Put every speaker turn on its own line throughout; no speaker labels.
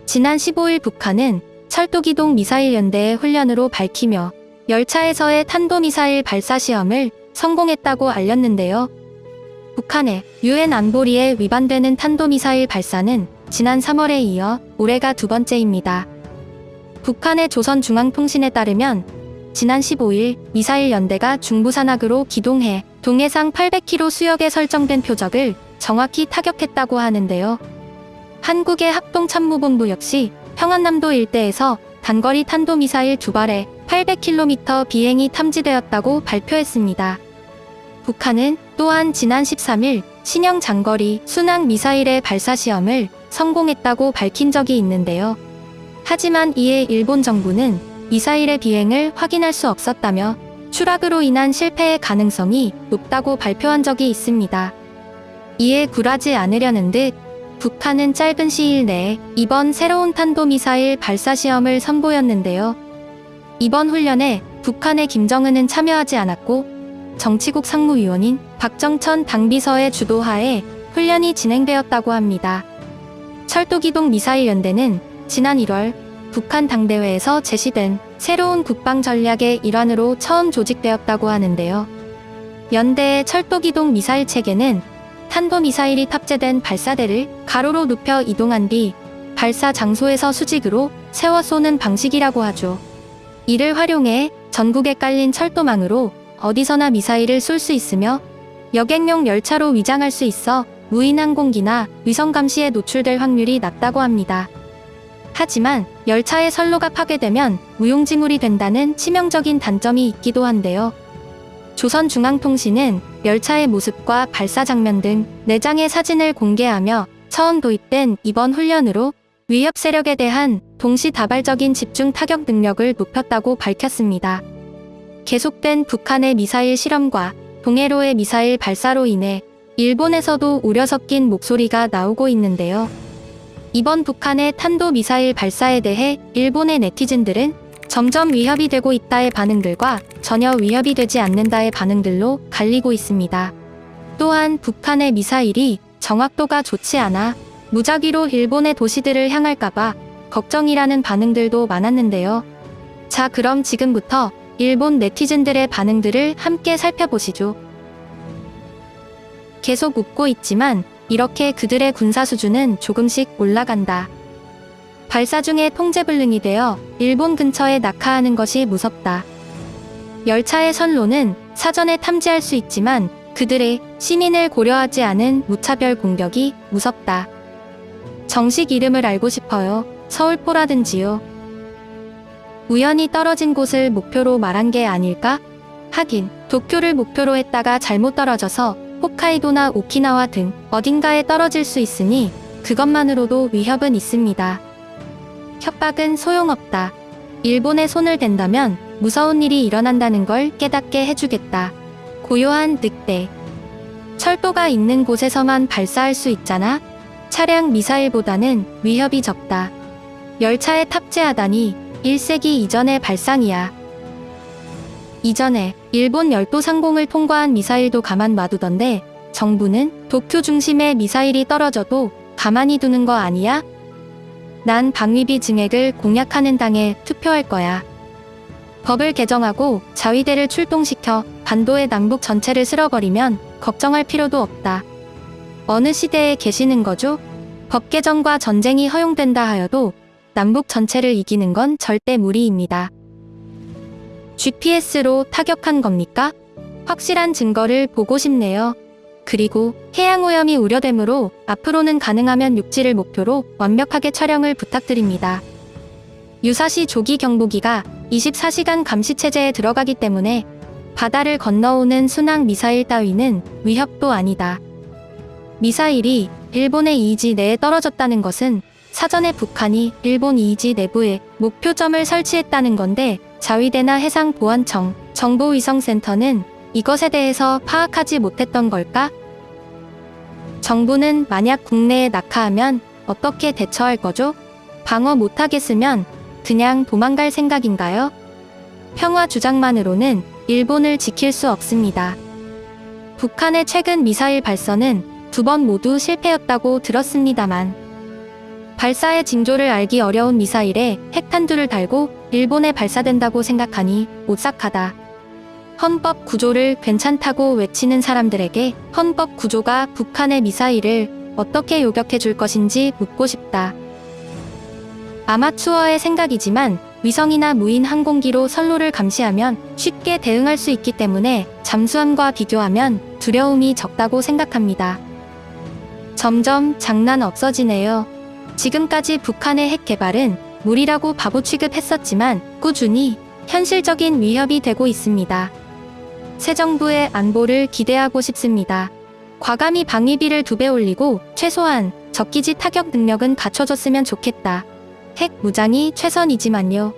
지난 15일 북한은 철도기동 미사일 연대의 훈련으로 밝히며 열차에서의 탄도미사일 발사 시험을 성공했다고 알렸는데요. 북한의 UN 안보리에 위반되는 탄도미사일 발사는 지난 3월에 이어 올해가 두 번째입니다. 북한의 조선중앙통신에 따르면 지난 15일 미사일 연대가 중부산악으로 기동해 동해상 800km 수역에 설정된 표적을 정확히 타격했다고 하는데요. 한국의 합동참모본부 역시 평안남도 일대에서 단거리 탄도미사일 2발에 800km 비행이 탐지되었다고 발표했습니다. 북한은 또한 지난 13일 신형 장거리 순항 미사일의 발사 시험을 성공했다고 밝힌 적이 있는데요. 하지만 이에 일본 정부는 미사일의 비행을 확인할 수 없었다며 추락으로 인한 실패의 가능성이 높다고 발표한 적이 있습니다. 이에 굴하지 않으려는 듯 북한은 짧은 시일 내에 이번 새로운 탄도미사일 발사 시험을 선보였는데요. 이번 훈련에 북한의 김정은은 참여하지 않았고 정치국 상무위원인 박정천 당비서의 주도하에 훈련이 진행되었다고 합니다. 철도기동 미사일 연대는 지난 1월 북한 당대회에서 제시된 새로운 국방 전략의 일환으로 처음 조직되었다고 하는데요. 연대의 철도기동 미사일 체계는 탄도미사일이 탑재된 발사대를 가로로 눕혀 이동한 뒤 발사 장소에서 수직으로 세워 쏘는 방식이라고 하죠. 이를 활용해 전국에 깔린 철도망으로 어디서나 미사일을 쏠 수 있으며 여객용 열차로 위장할 수 있어 무인 항공기나 위성 감시에 노출될 확률이 낮다고 합니다. 하지만 열차의 선로가 파괴되면 무용지물이 된다는 치명적인 단점이 있기도 한데요. 조선중앙통신은 열차의 모습과 발사 장면 등 4장의 사진을 공개하며 처음 도입된 이번 훈련으로 위협 세력에 대한 동시다발적인 집중 타격 능력을 높였다고 밝혔습니다. 계속된 북한의 미사일 실험과 동해로의 미사일 발사로 인해 일본에서도 우려 섞인 목소리가 나오고 있는데요. 이번 북한의 탄도미사일 발사에 대해 일본의 네티즌들은 점점 위협이 되고 있다의 반응들과 전혀 위협이 되지 않는다의 반응들로 갈리고 있습니다. 또한 북한의 미사일이 정확도가 좋지 않아 무작위로 일본의 도시들을 향할까봐 걱정이라는 반응들도 많았는데요. 자, 그럼 지금부터 일본 네티즌들의 반응들을 함께 살펴보시죠. 계속 웃고 있지만 이렇게 그들의 군사 수준은 조금씩 올라간다. 발사 중에 통제불능이 되어 일본 근처에 낙하하는 것이 무섭다. 열차의 선로는 사전에 탐지할 수 있지만 그들의 시민을 고려하지 않은 무차별 공격이 무섭다. 정식 이름을 알고 싶어요. 서울포라든지요. 우연히 떨어진 곳을 목표로 말한 게 아닐까? 하긴 도쿄를 목표로 했다가 잘못 떨어져서 홋카이도나 오키나와 등 어딘가에 떨어질 수 있으니 그것만으로도 위협은 있습니다. 협박은 소용없다. 일본에 손을 댄다면 무서운 일이 일어난다는 걸 깨닫게 해주겠다. 고요한 늑대. 철도가 있는 곳에서만 발사할 수 있잖아? 차량 미사일보다는 위협이 적다. 열차에 탑재하다니 1세기 이전의 발상이야. 이전에 일본 열도 상공을 통과한 미사일도 가만 놔두던데 정부는 도쿄 중심에 미사일이 떨어져도 가만히 두는 거 아니야? 난 방위비 증액을 공약하는 당에 투표할 거야. 법을 개정하고 자위대를 출동시켜 반도의 남북 전체를 쓸어버리면 걱정할 필요도 없다. 어느 시대에 계시는 거죠? 법 개정과 전쟁이 허용된다 하여도 남북 전체를 이기는 건 절대 무리입니다. GPS로 타격한 겁니까? 확실한 증거를 보고 싶네요. 그리고 해양오염이 우려되므로 앞으로는 가능하면 육지를 목표로 완벽하게 촬영을 부탁드립니다. 유사시 조기 경보기가 24시간 감시체제에 들어가기 때문에 바다를 건너오는 순항 미사일 따위는 위협도 아니다. 미사일이 일본의 EEZ 내에 떨어졌다는 것은 사전에 북한이 일본 EEZ 내부에 목표점을 설치했다는 건데 자위대나 해상보안청, 정보위성센터는 이것에 대해서 파악하지 못했던 걸까? 정부는 만약 국내에 낙하하면 어떻게 대처할 거죠? 방어 못하겠으면 그냥 도망갈 생각인가요? 평화 주장만으로는 일본을 지킬 수 없습니다. 북한의 최근 미사일 발사는 2번 모두 실패였다고 들었습니다만 발사의 징조를 알기 어려운 미사일에 핵탄두를 달고 일본에 발사된다고 생각하니 오싹하다. 헌법 구조를 괜찮다고 외치는 사람들에게 헌법 구조가 북한의 미사일을 어떻게 요격해 줄 것인지 묻고 싶다. 아마추어의 생각이지만 위성이나 무인 항공기로 선로를 감시하면 쉽게 대응할 수 있기 때문에 잠수함과 비교하면 두려움이 적다고 생각합니다. 점점 장난 없어지네요. 지금까지 북한의 핵 개발은 무리라고 바보 취급했었지만 꾸준히 현실적인 위협이 되고 있습니다. 새 정부의 안보를 기대하고 싶습니다. 과감히 방위비를 2배 올리고 최소한 적기지 타격 능력은 갖춰줬으면 좋겠다. 핵 무장이 최선이지만요.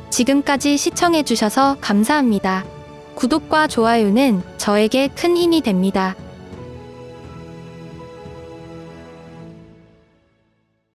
지금까지 시청해주셔서 감사합니다. 구독과 좋아요는 저에게 큰 힘이 됩니다.